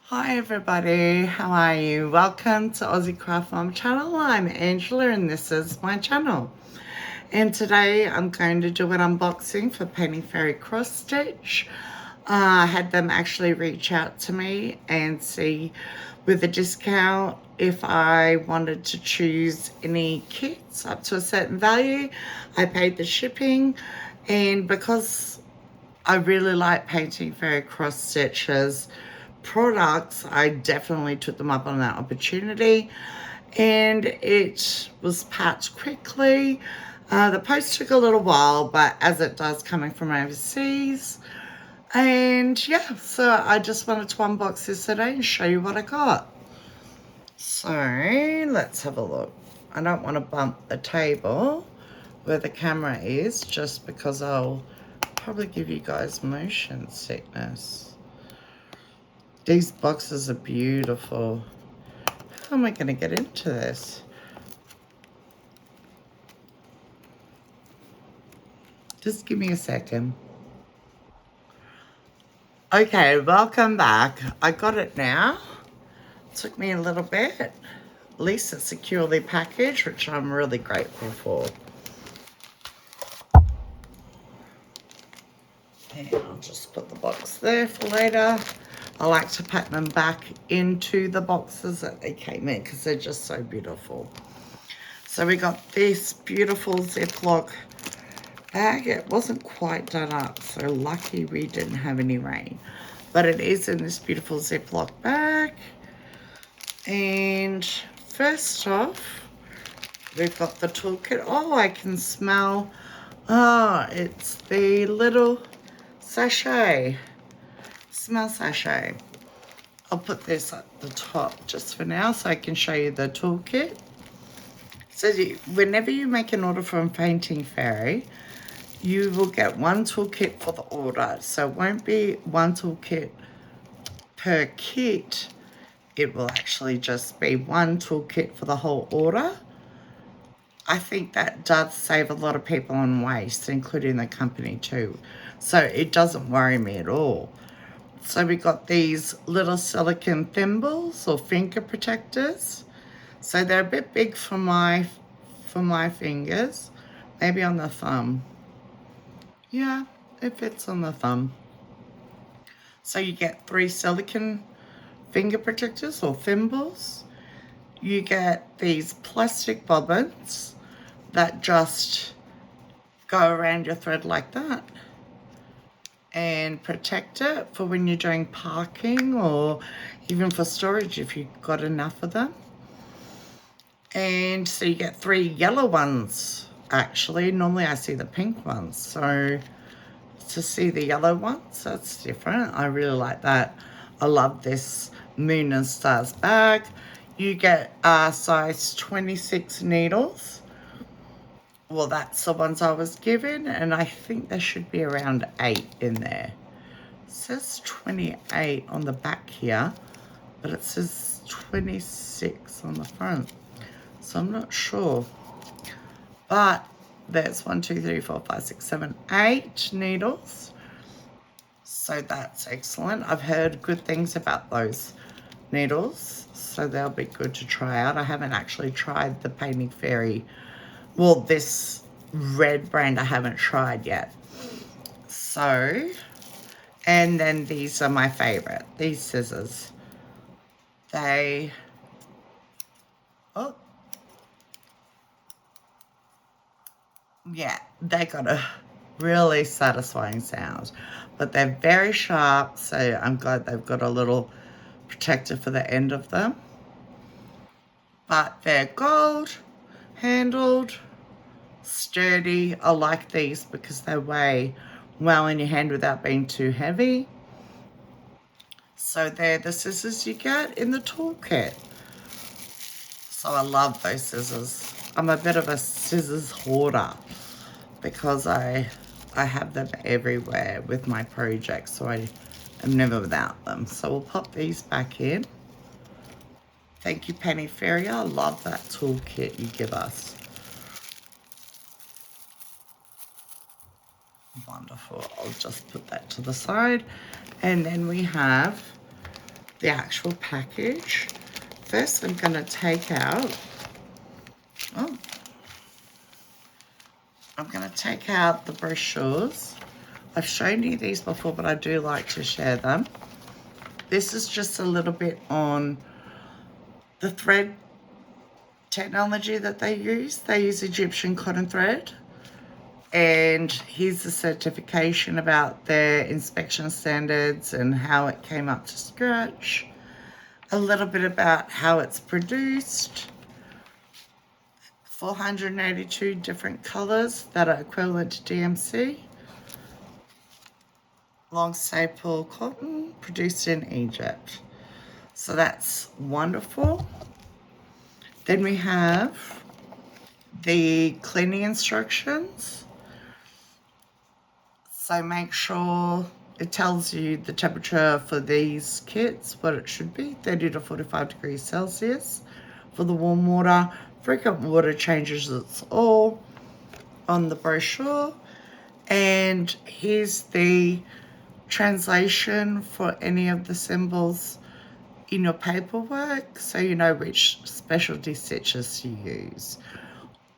Hi everybody, how are you? Welcome to Aussie Craft Mom channel. I'm Angela and this is my channel. And today I'm going to do an unboxing for Painting Fairy Cross Stitch. I had them actually reach out to me and see with a discount if I wanted to choose any kits up to a certain value. I paid the shipping, and because I really like Painting Fairy Cross Stitches products, I definitely took them up on that opportunity, and it was packed quickly. The post took a little while, but as it does coming from overseas. And yeah, so I just wanted to unbox this today and show you what I got. So let's have a look. I don't want to bump the table where the camera is, just because I'll probably give you guys motion sickness. These boxes are beautiful. How am I going to get into this? Just give me a second. Okay, welcome back. I got it now. Took me a little bit. At least it's securely packaged, which I'm really grateful for. And I'll just put the box there for later. I like to pack them back into the boxes that they came in because they're just so beautiful. So we got this beautiful Ziploc bag. It wasn't quite done up, so lucky we didn't have any rain. But it is in this beautiful Ziploc bag. And first off, we've got the toolkit. Oh, I can smell. Oh, it's the little sachet. Smell sachet. I'll put this at the top just for now so I can show you the toolkit. So whenever you make an order from Painting Fairy, you will get one toolkit for the order. So it won't be one toolkit per kit. It will actually just be one toolkit for the whole order. I think that does save a lot of people on waste, including the company too. So it doesn't worry me at all. So we got these little silicone thimbles or finger protectors. So they're a bit big for my fingers. Maybe on the thumb. Yeah, it fits on the thumb. So you get 3 silicone finger protectors or thimbles. You get these plastic bobbins that just go around your thread like that and protect it for when you're doing parking or even for storage if you've got enough of them. And so you get 3 yellow ones actually. Normally I see the pink ones, so to see the yellow ones, that's different. I really like that. I love this Moon and Stars bag. You get size 26 needles. Well, that's the ones I was given, and I think there should be around 8 in there. It says 28 on the back here, but it says 26 on the front, so I'm not sure. But there's 1, 2, 3, 4, 5, 6, 7, 8 needles. So that's excellent. I've heard good things about those needles, so they'll be good to try out. I haven't actually tried the Painting Fairy. Well, this red brand I haven't tried yet. So, and then these are my favorite. These scissors. They, oh, yeah, they got a really satisfying sound. But they're very sharp, so I'm glad they've got a little protector for the end of them. But they're gold, handled, sturdy. I like these because they weigh well in your hand without being too heavy. So they're the scissors you get in the toolkit. So I love those scissors. I'm a bit of a scissors hoarder because I have them everywhere with my projects, so I am never without them. So we'll pop these back in. Thank you, Painting Fairy. I love that toolkit you give us. Wonderful. I'll just put that to the side. And then we have the actual package. First, I'm going to take out, I'm going to take out the brochures. I've shown you these before, but I do like to share them. This is just a little bit on the thread technology that they use. They use Egyptian cotton thread. And here's the certification about their inspection standards and how it came up to scratch. A little bit about how it's produced. 482 different colors that are equivalent to DMC. Long staple cotton produced in Egypt. So that's wonderful. Then we have the cleaning instructions. So make sure it tells you the temperature for these kits, what it should be, 30 to 45 degrees Celsius. For the warm water, frequent water changes, it's all on the brochure. And here's the translation for any of the symbols in your paperwork, so you know which specialty stitches to use.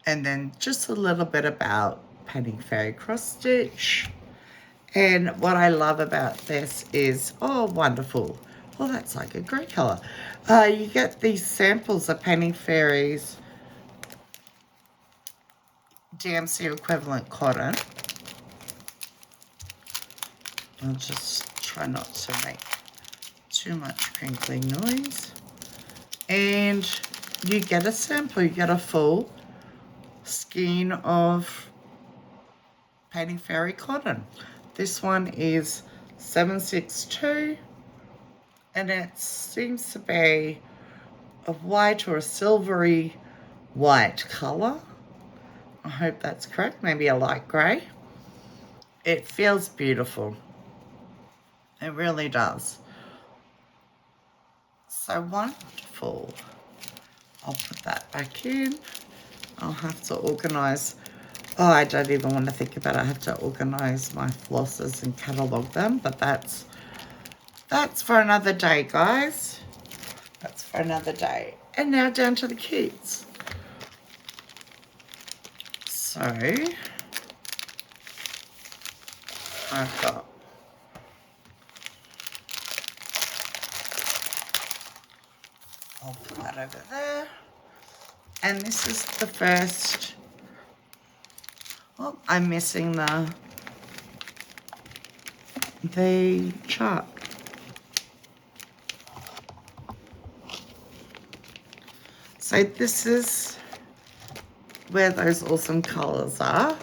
And then just a little bit about Painting Fairy cross stitch. And what I love about this is, oh, wonderful. Oh, that's like a grey colour. You get these samples of Painting Fairies DMC equivalent cotton. I'll just try not to make too much crinkling noise. And you get a sample, you get a full skein of Painting Fairy cotton. This one is 762 and it seems to be a white or a silvery white colour. I hope that's correct, maybe a light grey. It feels beautiful. It really does. So wonderful. I'll put that back in. I'll have to organise. Oh, I don't even want to think about it. I have to organise my flosses and catalogue them, but that's for another day, guys. That's for another day. And now down to the kids. So I've got I'll put that over there. And this is the first. Oh, I'm missing the chart. So this is where those awesome colours are.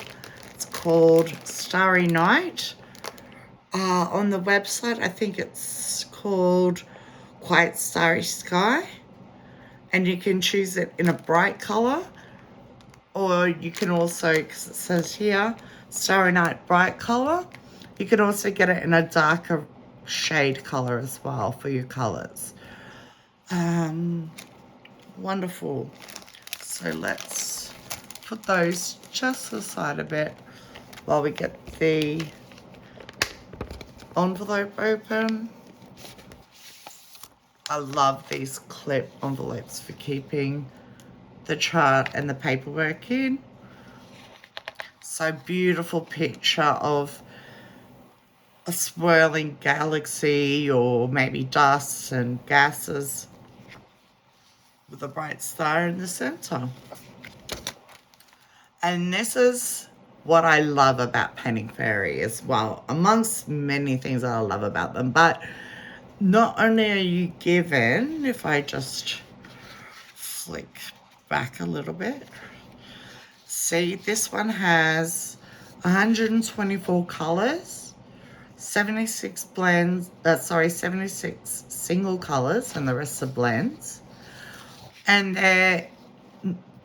It's called Starry Night. On the website, I think it's called Quite Starry Sky. And you can choose it in a bright colour, or you can also, because it says here, Starry Night bright colour, you can also get it in a darker shade colour as well for your colours. Wonderful. So let's put those just aside a bit while we get the envelope open. I love these clip envelopes for keeping the chart and the paperwork in. So beautiful picture of a swirling galaxy or maybe dust and gases with a bright star in the center. And this is what I love about Painting Fairy as well, amongst many things that I love about them. But not only are you given, if I just flick back a little bit, see, this one has 124 colors, 76 blends, 76 single colors, and the rest are blends. And they're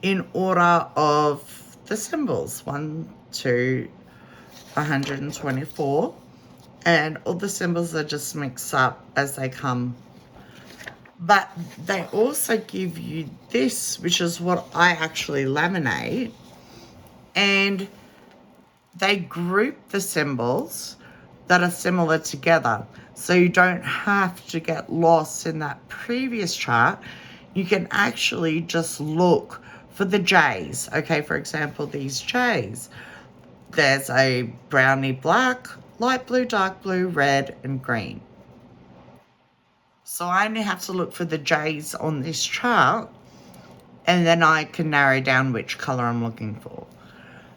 in order of the symbols, 1 to 124. And all the symbols are just mixed up as they come. But they also give you this, which is what I actually laminate. And they group the symbols that are similar together. So you don't have to get lost in that previous chart. You can actually just look for the J's. Okay, for example, these J's. There's a brownie black, light blue, dark blue, red, and green. So I only have to look for the J's on this chart, and then I can narrow down which color I'm looking for.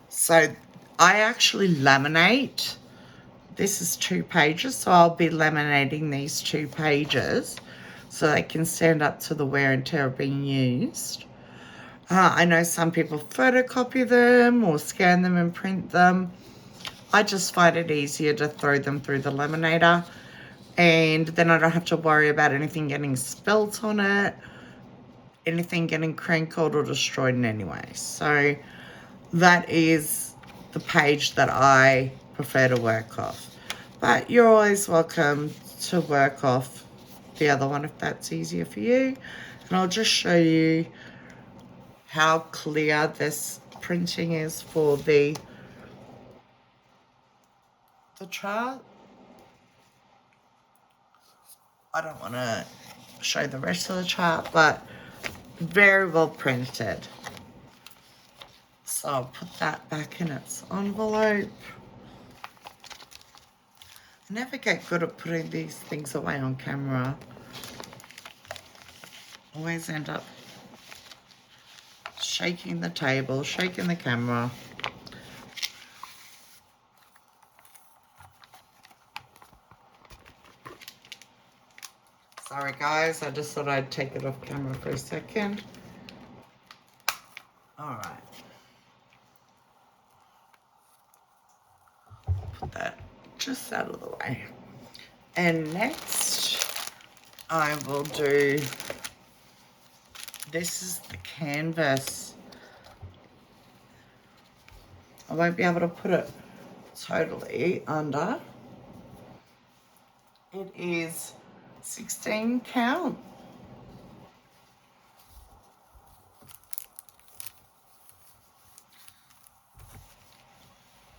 So I actually laminate. This is 2 pages, so I'll be laminating these 2 pages so they can stand up to the wear and tear of being used. I know some people photocopy them or scan them and print them. I just find it easier to throw them through the laminator, and then I don't have to worry about anything getting spilt on it, anything getting crinkled or destroyed in any way. So that is the page that I prefer to work off. But you're always welcome to work off the other one if that's easier for you. And I'll just show you how clear this printing is for the chart. I don't want to show the rest of the chart, but very well printed. So I'll put that back in its envelope. I never get good at putting these things away on camera. Always end up shaking the table, shaking the camera. Sorry guys, I just thought I'd take it off camera for a second. All right. Put that just out of the way. And next, I will do, this is the canvas. I won't be able to put it totally under. It is 16 count.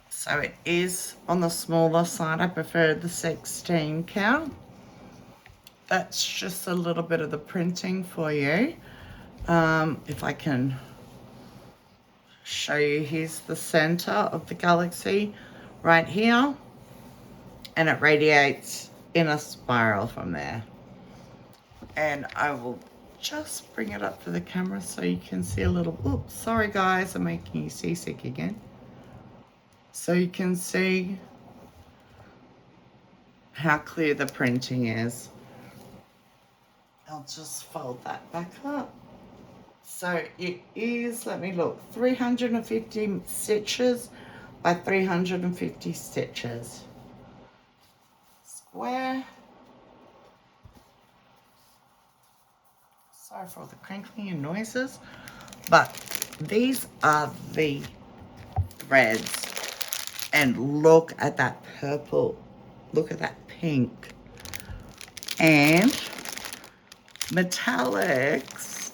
So it is on the smaller side. I prefer the 16 count. That's just a little bit of the printing for you. If I can show you, here's the center of the galaxy right here. And it radiates in a spiral from there. And I will just bring it up for the camera so you can see a little, oops, sorry guys, I'm making you seasick again. So you can see how clear the printing is. I'll just fold that back up. So it is, let me look, 350 stitches by 350 stitches. Square. Sorry for all the crinkling and noises, but these are the threads. And look at that purple, look at that pink. And metallics.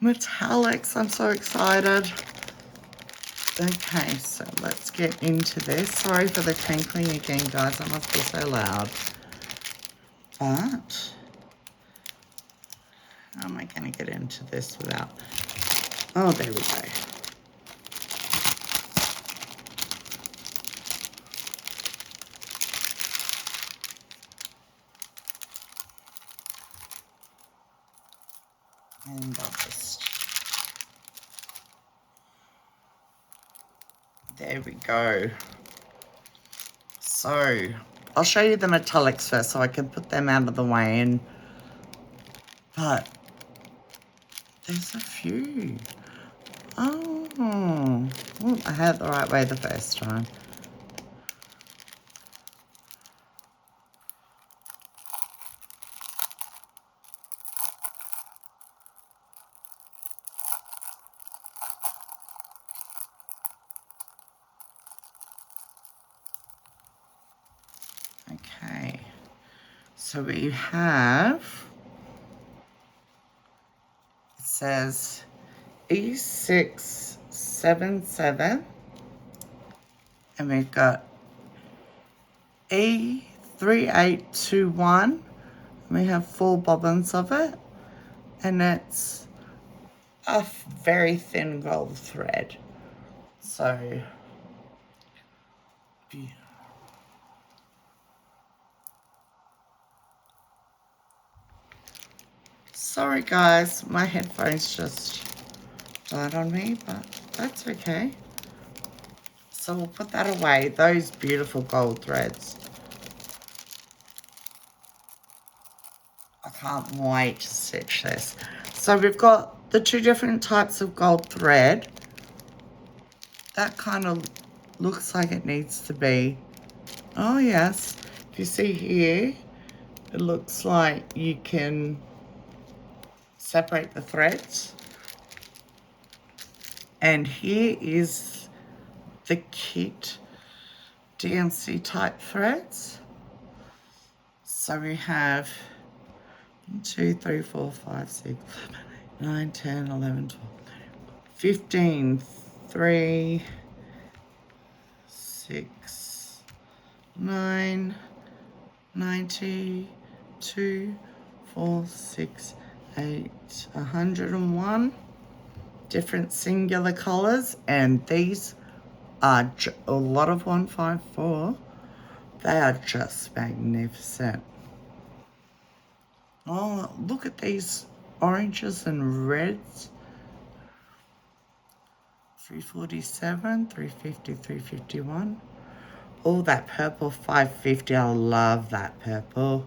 Metallics, I'm so excited. Okay, so let's get into this. Sorry for the crinkling again, guys. That must be so loud. But how am I going to get into this without... Oh, there we go. And I'll just... There we go. So, I'll show you the metallics first so I can put them out of the way. And but there's a few. Oh, well, I had it the right way the first time. Okay, so we have, it says E677, and we've got E3 3821. We have 4 bobbins of it, and it's a very thin gold thread. So, sorry guys, my headphones just died on me, but that's okay. So we'll put that away, those beautiful gold threads. I can't wait to stitch this. So we've got the 2 different types of gold thread. That kind of looks like it needs to be. Oh yes, if you see here, it looks like you can separate the threads. And here is the kit DMC type threads. So we have 1, 2, 3, 4, 5, 6, 7, 8, 9, 10, 11, 12, 15, 3, 6, 9, 90, 2, 4, 6, 8, 101 different singular colors, and these are a lot of 154. They are just magnificent. Oh, look at these oranges and reds. 347, 350, 351. Oh, that purple 550. I love that purple.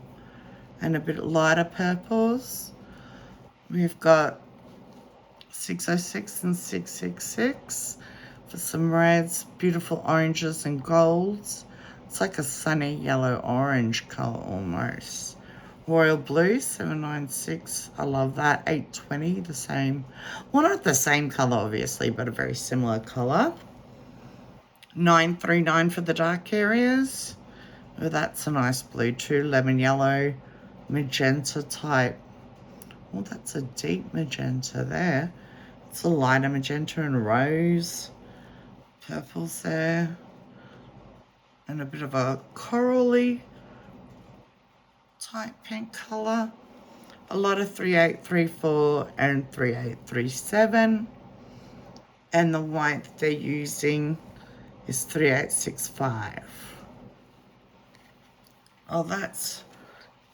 And a bit lighter purples. We've got 606 and 666 for some reds, beautiful oranges and golds. It's like a sunny yellow orange color almost. Royal blue 796, I love that. 820, the same, well, not the same color obviously, but a very similar color. 939 for the dark areas. Oh, that's a nice blue too. Lemon yellow, magenta type. Oh, that's a deep magenta there. It's a lighter magenta and rose. Purples there. And a bit of a corally type pink color. A lot of 3834 and 3837. And the white that they're using is 3865. Oh, that's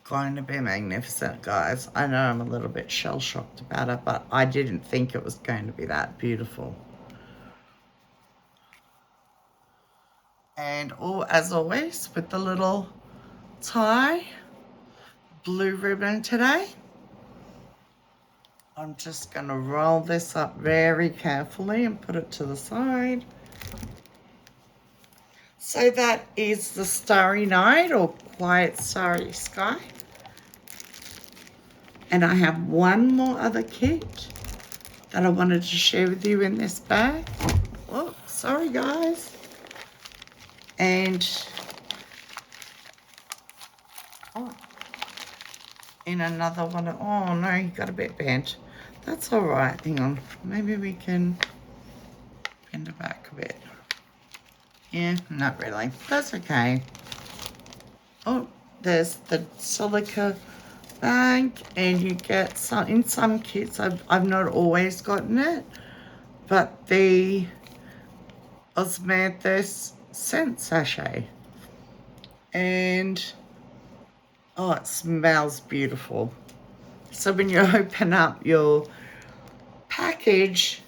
going to be magnificent, guys. I know I'm a little bit shell-shocked about it, but I didn't think it was going to be that beautiful. And as always, with the little tie, blue ribbon today. I'm just going to roll this up very carefully and put it to the side. So that is the Starry Night or Quiet Starry Sky. And I have one more other kit that I wanted to share with you in this bag. Oh, sorry guys. And in another one, oh no, he got a bit bent. That's all right, hang on. Maybe we can bend it back a bit. Yeah, not really, that's okay. Oh, there's the silica bag, and you get some, in some kits, I've not always gotten it, but the Osmanthus scent sachet. And oh, it smells beautiful. So when you open up your package,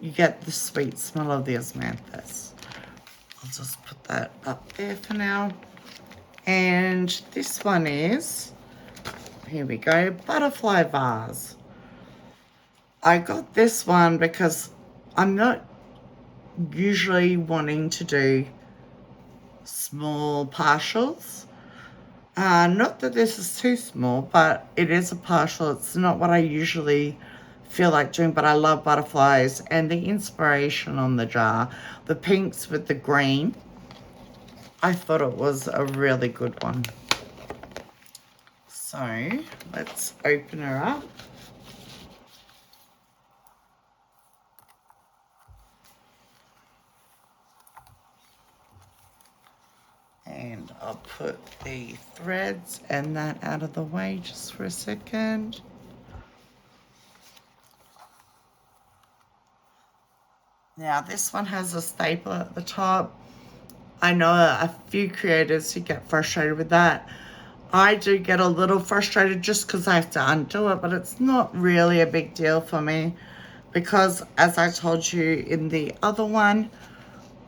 you get the sweet smell of the Osmanthus. I'll just put that up there for now. And this one is, here we go, butterfly vase. I got this one because I'm not usually wanting to do small partials. Not that this is too small, but it is a partial. It's not what I usually feel like doing, but I love butterflies, and the inspiration on the jar, the pinks with the green, I thought it was a really good one. So let's open her up. And I'll put the threads and that out of the way just for a second. Now this one has a staple at the top. I know a few creators who get frustrated with that. I do get a little frustrated just because I have to undo it, but it's not really a big deal for me because, as I told you in the other one,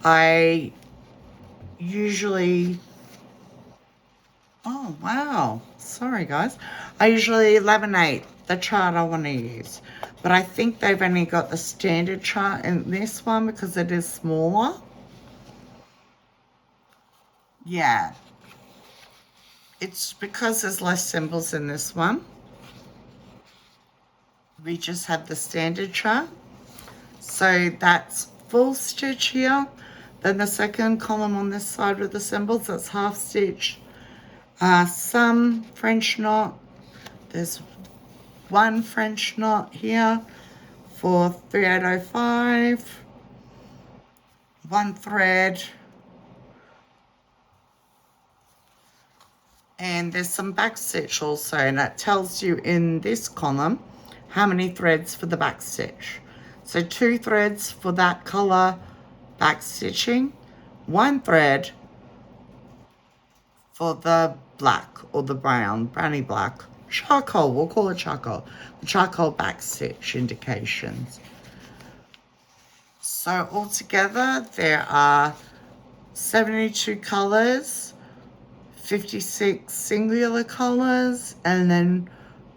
I usually, oh wow, sorry guys, I usually laminate the chart I want to use, but I think they've only got the standard chart in this one because it is smaller. Yeah, it's because there's less symbols in this one. We just have the standard chart. So that's full stitch here. Then the second column on this side with the symbols, that's half stitch. Some French knot. There's one French knot here for 3805. One thread. And there's some back stitch also, and that tells you in this column how many threads for the back stitch. So 2 threads for that color back stitching, 1 thread for the black or the browny black, charcoal, we'll call it charcoal, the charcoal back stitch indications. So altogether there are 72 colors, 56 singular colors, and then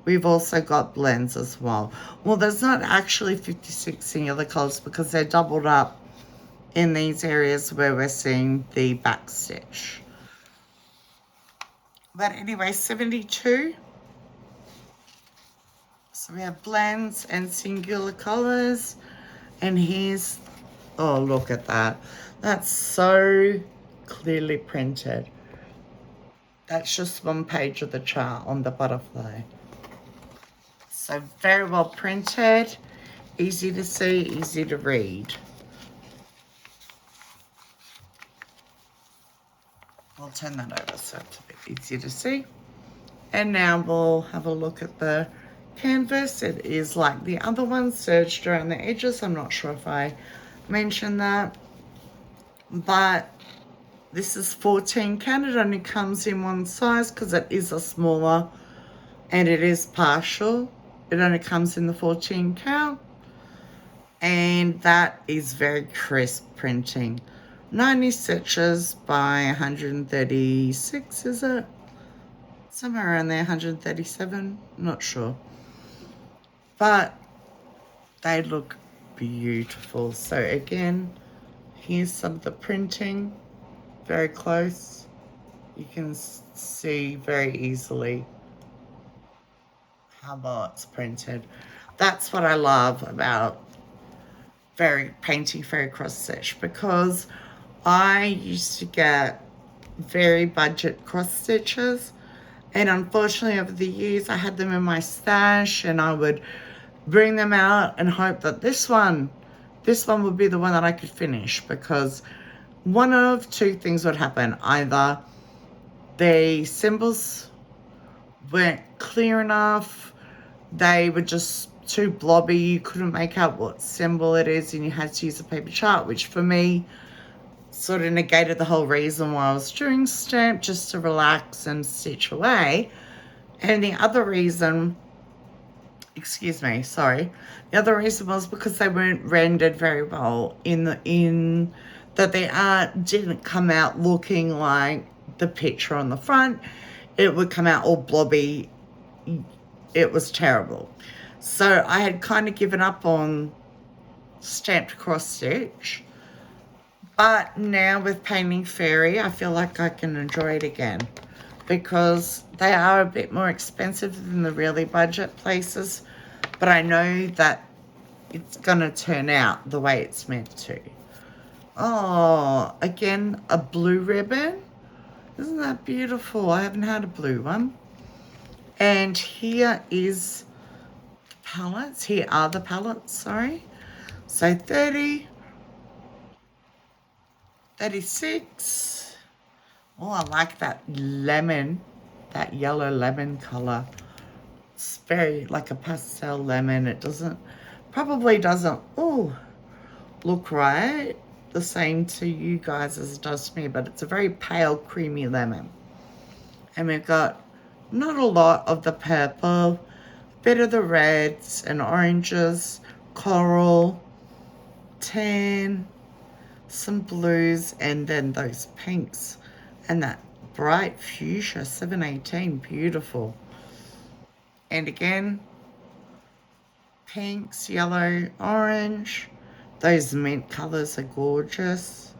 we've also got blends as well. Well, there's not actually 56 singular colors because they're doubled up in these areas where we're seeing the back stitch. But anyway, 72. So we have blends and singular colors. And here's, oh, look at that. That's so clearly printed. That's just one page of the chart on the butterfly. So very well printed, easy to see, easy to read. I'll turn that over so it's a bit easier to see. And now we'll have a look at the canvas. It is like the other one, serged around the edges. I'm not sure if I mentioned that, but this is 14 count. It only comes in one size because it is a smaller and it is partial. It only comes in the 14 count, and that is very crisp printing. 90 stitches by 136, is it? Somewhere around there, 137, not sure. But they look beautiful. So again, here's some of the printing, very close. You can see very easily how well it's printed. That's what I love about painting fairy cross stitch, because I used to get very budget cross stitches, and unfortunately over the years I had them in my stash and I would bring them out and hope that this one would be the one that I could finish, because one of two things would happen. Either the symbols weren't clear enough, they were just too blobby, you couldn't make out what symbol it is, and you had to use a paper chart, which for me sort of negated the whole reason why I was doing stamp, just to relax and stitch away. And the other reason, the other reason was because they weren't rendered very well in that the art didn't come out looking like the picture on the front. It would come out all blobby. It was terrible. So I had kind of given up on stamped cross stitch. But now with painting fairy, I feel like I can enjoy it again, because they are a bit more expensive than the really budget places. But I know that it's going to turn out the way it's meant to. Oh, again, a blue ribbon. Isn't that beautiful? I haven't had a blue one. And here is the palettes. Here are the palettes, sorry. So 30, 36, Oh, I like that lemon, that yellow lemon color. It's very like a pastel lemon. It probably doesn't, look right the same to you guys as it does to me, but it's a very pale, creamy lemon. And we've got not a lot of the purple, bit of the reds and oranges, coral, tan, some blues, and then those pinks and that bright fuchsia 718, beautiful. And again, pinks, yellow, orange. Those mint colors are gorgeous.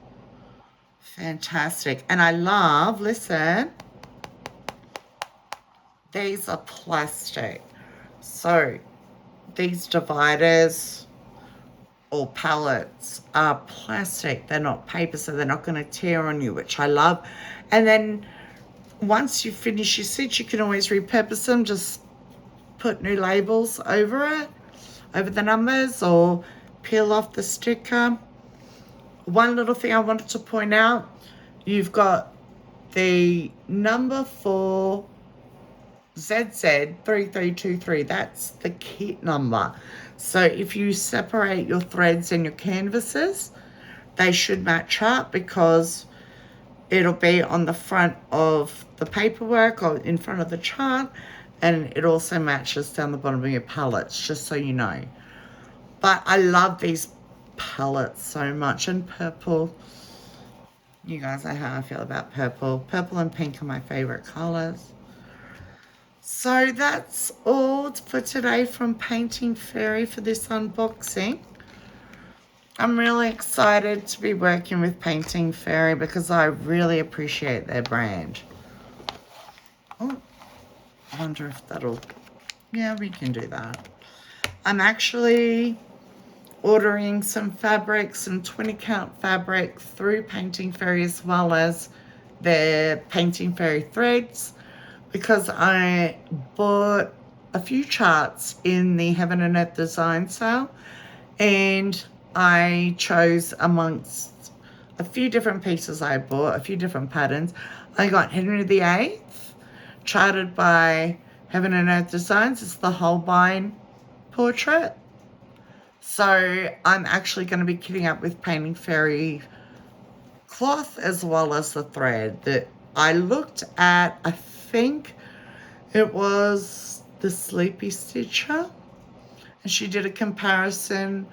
Fantastic. And I love, listen, these are plastic. So these dividers or pallets are plastic. They're not paper, so they're not going to tear on you, which I love. And then once you finish your set, you can always repurpose them. Just put new labels over it, over the numbers, or peel off the sticker. One little thing I wanted to point out, you've got the number for ZZ3323. That's the kit number. So if you separate your threads and your canvases, they should match up because it'll be on the front of the paperwork or in front of the chart, and it also matches down the bottom of your palettes, just so you know. But I love these palettes so much. And purple, you guys know how I feel about purple. Purple and pink are my favorite colors. So that's all for today from Painting Fairy for this unboxing. I'm really excited to be working with Painting Fairy because I really appreciate their brand. Oh, I wonder if that'll... Yeah, we can do that. I'm actually ordering some fabric, some 20 count fabric through Painting Fairy as well as their Painting Fairy threads, because I bought a few charts in the Heaven and Earth design sale, and I chose amongst a few different pieces I bought, a few different patterns. I got Henry VIII, charted by Heaven and Earth Designs. It's the Holbein portrait. So I'm actually going to be kitting up with Painting Fairy cloth as well as the thread that I looked at. I think it was the Sleepy Stitcher, and she did a comparison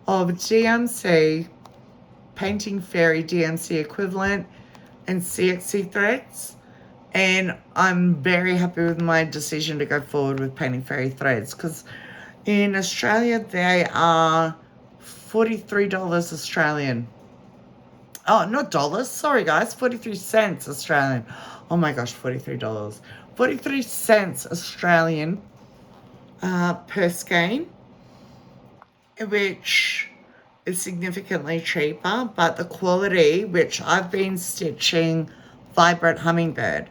of DMC, Painting Fairy DMC equivalent, and CXC threads. And I'm very happy with my decision to go forward with Painting Fairy threads, because in Australia they are $43 Australian. Oh, not dollars. Sorry, guys. 43 cents Australian. Oh, my gosh, $43. 43 cents Australian per skein, which is significantly cheaper. But the quality, which I've been stitching Vibrant Hummingbird,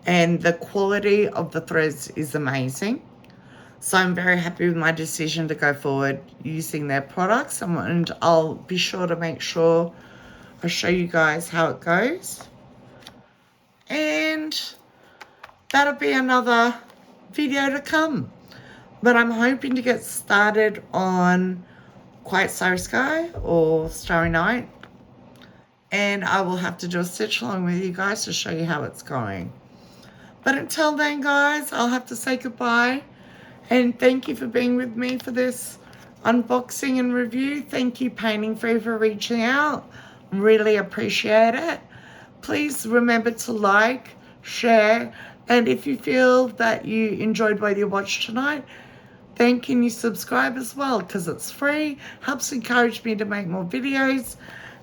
and the quality of the threads is amazing. So I'm very happy with my decision to go forward using their products, and I'll be sure to make sure I show you guys how it goes. And that'll be another video to come. But I'm hoping to get started on Quiet Starry Sky or Starry Night. And I will have to do a stitch along with you guys to show you how it's going. But until then, guys, I'll have to say goodbye. And thank you for being with me for this unboxing and review. Thank you, Painting Fairy, for reaching out. Really appreciate it. Please remember to like, share, and if you feel that you enjoyed what you watched tonight, then can you subscribe as well, because it's free, helps encourage me to make more videos,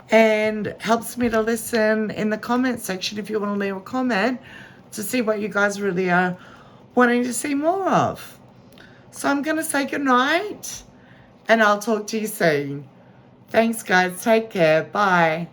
and helps me to listen in the comment section if you want to leave a comment to see what you guys really are wanting to see more of. So I'm going to say goodnight, and I'll talk to you soon. Thanks, guys. Take care. Bye.